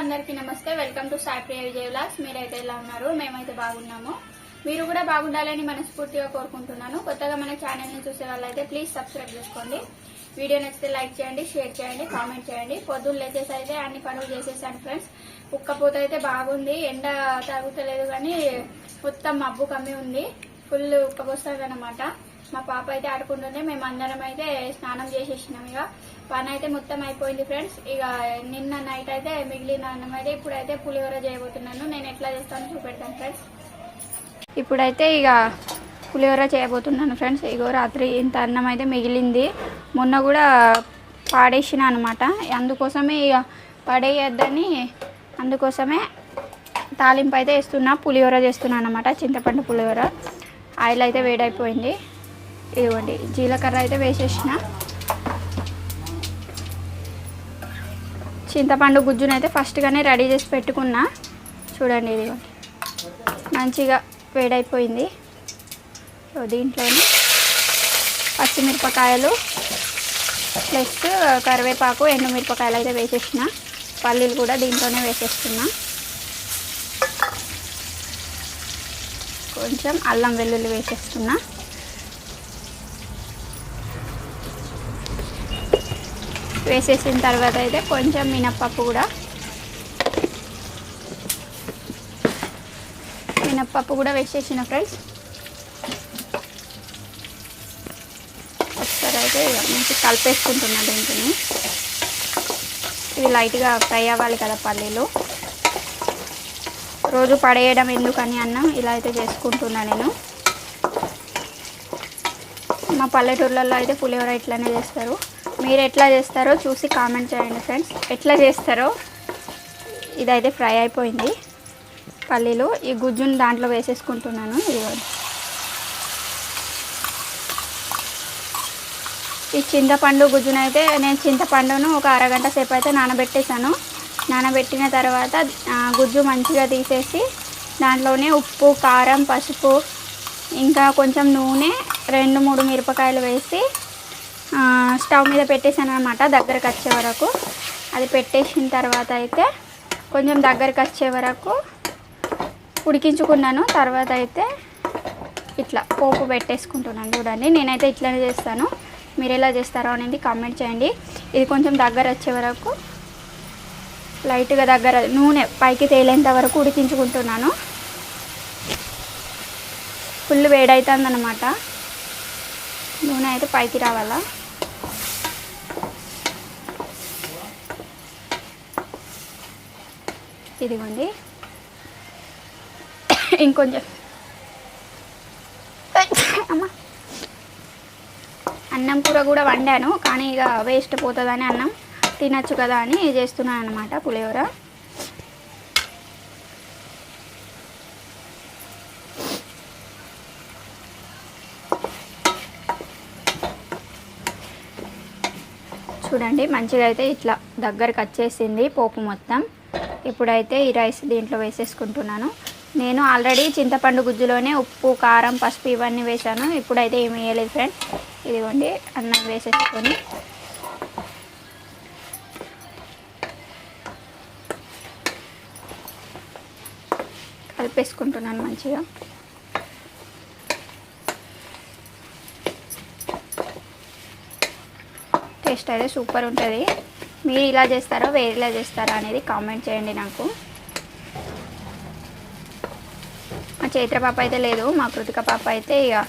అందరికీ నమస్తే. Welcome to Sai Priya Vijay vlogs. మీరైతే ఎలా ఉన్నారు? మేమైతే బాగున్నాము. మీరు కూడా బాగుండాలని మనస్ఫూర్తిగా కోరుకుంటున్నాను. కొత్తగా మన ఛానల్ ని చూసే వాళ్ళైతే ప్లీజ్ సబ్స్క్రైబ్ చేసుకోండి. వీడియో నచ్చితే లైక్ చేయండి, షేర్ చేయండి, కామెంట్ చేయండి. పొద్దున్న లేచేసి అయితే అన్ని పనులు చేసేసాను ఫ్రెండ్స్. ఉక్కపోత అయితే బాగుంది, ఎండ తగ్గుతలేదు కానీ మొత్తం మబ్బు కమ్మి ఉంది, ఫుల్ ఉక్కపోస్తుంది అనమాట. మా పాప అయితే ఆడుకుంటుంటే మేము అందరం అయితే స్నానం చేసేసినాం. ఇక పని అయితే మొత్తం అయిపోయింది ఫ్రెండ్స్. ఇక నిన్న నైట్ అయితే మిగిలిన అన్నం అయితే ఇప్పుడైతే పులిహోర చేయబోతున్నాను. నేను ఎట్లా చేస్తానో చూపెడతాను ఫ్రెండ్స్. ఇప్పుడైతే ఇక పులిహోర చేయబోతున్నాను ఫ్రెండ్స్. ఇగో రాత్రి ఇంత అన్నం అయితే మిగిలింది, మొన్న కూడా పాడేసిన అనమాట. అందుకోసమే ఇక పడేయద్దని అందుకోసమే తాలింపు అయితే వేస్తున్నా, పులిహోర చేస్తున్నాను అనమాట. చింతపండు పులిహోర. ఆయిల్ అయితే వేడైపోయింది. ఇదిగోండి జీలకర్ర అయితే వేసేసిన. చింతపండు గుజ్జును అయితే ఫస్ట్గానే రెడీ చేసి పెట్టుకున్నా. చూడండి ఇదిగోండి మంచిగా వేడైపోయింది. దీంట్లోని పచ్చిమిరపకాయలు ప్లస్ కరివేపాకు, ఎండుమిరపకాయలు అయితే వేసేసిన. పల్లీలు కూడా దీంట్లోనే వేసేస్తున్నా. కొంచెం అల్లం వెల్లుల్లి వేసేస్తున్నా. వేసేసిన తర్వాత అయితే కొంచెం మినప్పప్పు కూడా వేసేసిన ఫ్రెండ్స్. ఒకసారి అయితే మంచి కలిపేసుకుంటున్నా దీంట్లో. ఇవి లైట్గా ఫ్రై అవ్వాలి కదా పల్లీలు. రోజు పడేయడం ఎందుకని అన్నం ఇలా అయితే చేసుకుంటున్నా నేను. మా పల్లెటూర్లలో అయితే పులిహోర ఇట్లానే చేస్తారు. మీరు ఎట్లా చేస్తారో చూసి కామెంట్ చేయండి ఫ్రెండ్స్. ఎట్లా చేస్తారో. ఇదైతే ఫ్రై అయిపోయింది పల్లీలు. ఈ గుజ్జుని దాంట్లో వేసేసుకుంటున్నాను. ఈ చింతపండు గుజ్జునైతే నేను చింతపండును ఒక అరగంట సేపు అయితే నానబెట్టేశాను. నానబెట్టిన తర్వాత గుజ్జు మంచిగా తీసేసి దాంట్లోనే ఉప్పు, కారం, పసుపు, ఇంకా కొంచెం నూనె, 2-3 మిరపకాయలు వేసి స్టవ్ మీద పెట్టేశాను అనమాట దగ్గరకు వచ్చే వరకు. అది పెట్టేసిన తర్వాత అయితే కొంచెం దగ్గరకు వచ్చే వరకు ఉడికించుకున్నాను. తర్వాత అయితే ఇట్లా పోపు పెట్టేసుకుంటున్నాను. చూడండి నేనైతే ఇట్లానే చేస్తాను. మీరు ఎలా చేస్తారో అనేది కామెంట్ చేయండి. ఇది కొంచెం దగ్గర వచ్చే వరకు లైట్గా దగ్గర నూనె పైకి తేలేంత వరకు ఉడికించుకుంటున్నాను. ఫుల్ వేడవుతుంది అన్నమాట. నూనె అయితే పైకి రావాలా. ఇదిగోండి ఇంకొంచెం అమ్మ అన్నం కూర కూడా వండాను కానీ ఇక వేస్ట్ పోతుందని అన్నం తినచ్చు కదా అని చేస్తున్నాను అనమాట పులిహోర. చూడండి మంచిగా అయితే ఇట్లా దగ్గరకు వచ్చేసింది పోపు మొత్తం. ఇప్పుడైతే ఈ రైస్ దీంట్లో వేసేసుకుంటున్నాను. నేను ఆల్రెడీ చింతపండు గుజ్జులోనే ఉప్పు, కారం, పసుపు ఇవన్నీ వేసాను. ఇప్పుడైతే ఏమి వేయలేదు ఫ్రెండ్స్. ఇదిగోండి అన్నం వేసేసుకొని కలిపేసుకుంటున్నాను మంచిగా. టేస్ట్ అయితే సూపర్ ఉంటుంది. మీరు ఇలా చేస్తారో వేరేలా చేస్తారా అనేది కామెంట్ చేయండి నాకు. మా చైత్ర పాప అయితే లేదు, మా కృతిక పాప అయితే ఇక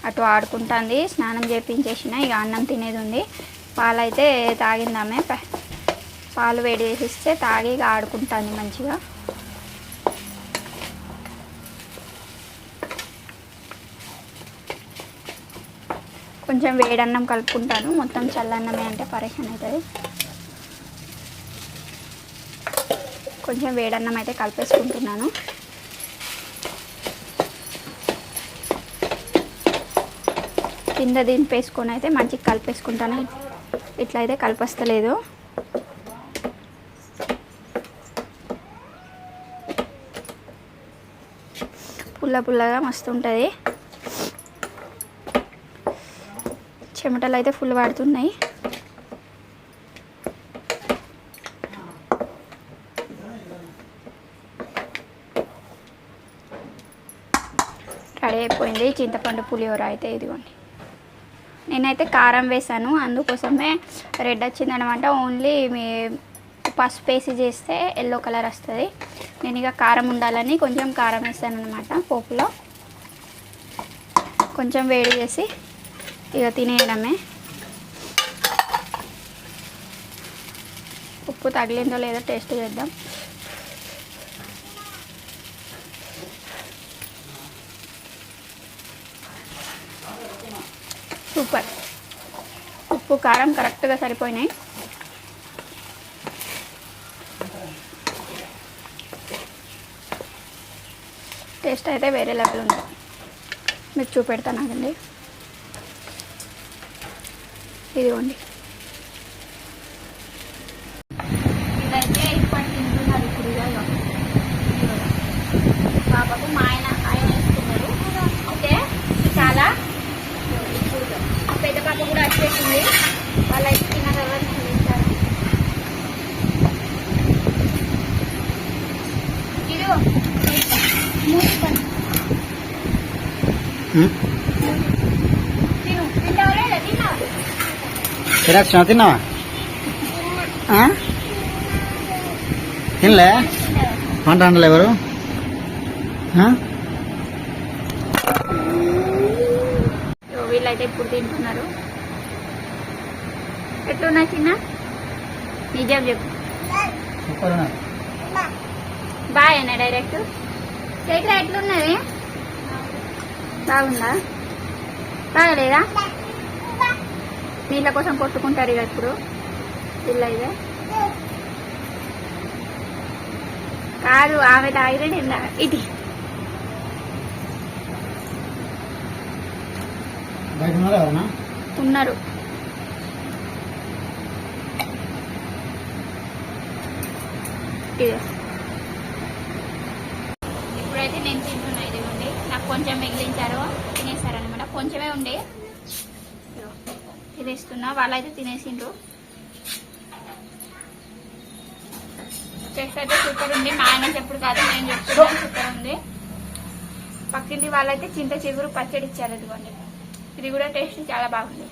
అటు ఆడుకుంటుంది. స్నానం చేయించేసిన, ఇక అన్నం తినేది ఉంది. పాలు అయితే తాగిందామే. పాలు వేడి చేసిస్తే తాగి ఇక ఆడుకుంటుంది మంచిగా. కొంచెం వేడన్నం కలుపుకుంటాను. మొత్తం చల్లన్నమే అంటే పరేషన్ అవుతుంది. కొంచెం వేడన్నం అయితే కలిపేసుకుంటున్నాను. కింద దింపేసుకొని అయితే మంచిగా కలిపేసుకుంటాను. ఇట్లా అయితే కలిపస్తలేదు. పుల్లగా మస్తు ఉంటుంది. చెమటలు అయితే ఫుల్ పడుతున్నాయి. రెడీ అయిపోయింది చింతపండు పులిహోర అయితే. ఇదిగోండి, నేనైతే కారం వేసాను, అందుకోసమే రెడ్ వచ్చిందనమాట. ఓన్లీ మీ పసుపు వేసి చేస్తే ఎల్లో కలర్ వస్తుంది. నేను ఇక కారం ఉండాలని కొంచెం కారం వేసాను అనమాట. పోపులో కొంచెం వేడి చేసి ఇక తినేయడమే. ఉప్పు తగిలిందో లేదో టేస్ట్ చేద్దాం. సూపర్, ఉప్పు కారం కరెక్ట్గా సరిపోయినాయి. టేస్ట్ అయితే వేరే లెవెల్ ఉంది, మీకు చూపెడతానండి. ఇదిగోండి, ఇదైతే ఇప్పటి తింటున్నారు ఇప్పుడు. పాపకు మా ఆయన వేసుకున్నారు. ఓకే, చాలా పెద్ద పాప కూడా వచ్చేసింది. వాళ్ళైతే తిన్న తర్వాత తింటారు. తిన్నావా? తినలే వంట వండలే ఎవరు? వీళ్ళైతే ఇప్పుడు తింటున్నారు. ఎట్లున్నా చిన్న, నిజం చెప్పు. బాయ్ అన్న డైరెక్ట్. చైత్ర ఎట్లున్నది? బాగుందా? బాగలేదా? నీళ్ళ కోసం కొట్టుకుంటారు ఇక ఇప్పుడు పిల్ల. ఇదే కాదు, ఆమె తాగితే నిన్న ఇది ఉన్నారు. ఇప్పుడైతే నేను తింటున్నా. ఇదిగోండి, నాకు కొంచెం మిగిలించారు, తినేసారనమాట. కొంచెమే ఉండే ఇది ఇస్తున్నా, వాళ్ళైతే తినేసిండ్రు. టేస్ట్ అయితే సూపర్ ఉంది. మా ఆయన చెప్పుడు కాదు, నేను చెప్తున్నా, సూపర్ ఉంది. పక్కింటి వాళ్ళైతే చింత చిగురు పచ్చడి ఇచ్చారు. ఇదిగోండి, ఇది కూడా టేస్ట్ చాలా బాగుంది.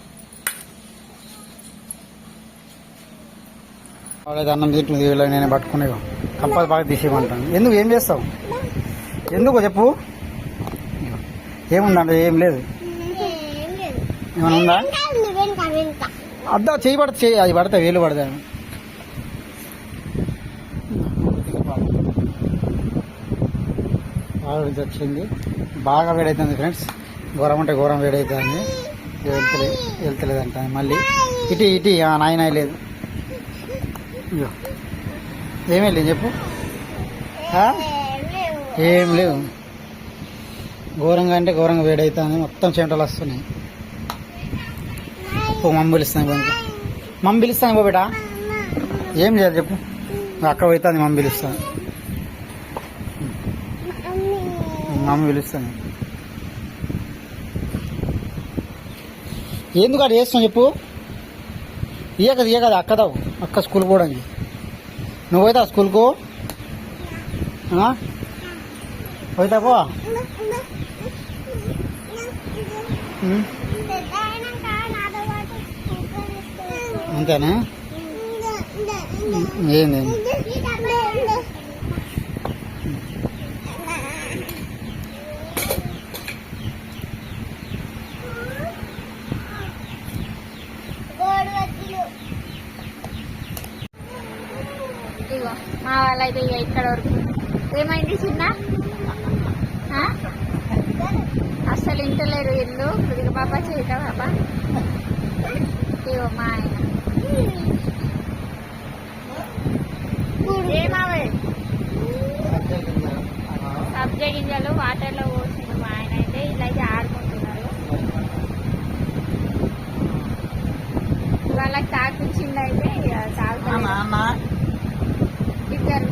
అన్నం తింటుంది, నేను పట్టుకునే కంపల్ బాగా తీసేయమంటాను. ఎందుకు, ఏం చేస్తావు? ఎందుకో చెప్పు. ఏముందంటే ఏం లేదు. ఏమైనా ఉందా? అద్దా చేయి పడితే చేయి, అది పడితే వేలు పడతాను. బాగా వచ్చింది, బాగా వేడవుతుంది ఫ్రెండ్స్. ఘోరం అంటే ఘోరం వేడవుతుంది. వెళ్తలేదంట మళ్ళీ. ఇటీ నాయన లేదు. ఏమీ లేదు చెప్పు. ఏం లేవు. ఘోరంగా అంటే ఘోరంగా వేడవుతుంది, మొత్తం చెమటలు వస్తున్నాయి. మమ్మ పిలుస్తాను, మమ్మ పిలుస్తాను పో బేటా. ఏం చేయాలి చెప్పు. అక్క పోతుంది, మమ్మ పిలుస్తాను. మమ్మ పిలుస్తాను. ఎందుకు అటు చేస్తావు చెప్పు. ఇయ్య కదా అక్కదావు. అక్క స్కూల్ పోవడానికి నువ్వు పోతావు స్కూల్కు? పోతా పో. అంతేనా? ఏంది? ఇగో మా వాళ్ళైతే ఇక ఇక్కడ వరకు. ఏమైంది చిన్న? అస్సలు ఇంటలేరు ఇల్లు. ఇక పాప చేత పాప. ఇగో మా ఆయన ఏమావే సబ్జా గింజలు వాటర్లో పోసిండు మా ఆయన. అయితే ఇలా అయితే ఆడుకుంటున్నారు. వాళ్ళకి తాకిచ్చిండు. అయితే తాగుతారు ఇద్దరు.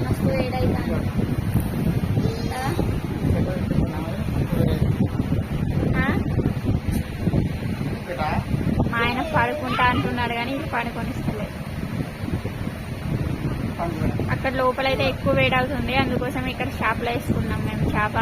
మస్తు వేడైతాను. మా ఆయన పడుకుంటా అంటున్నాడు కానీ పడుకొనిస్తలేదు. అక్కడ లోపలైతే ఎక్కువ వేడవుతుంది, అందుకోసం ఇక్కడ షాప్లో వేసుకున్నాం మేము. చేప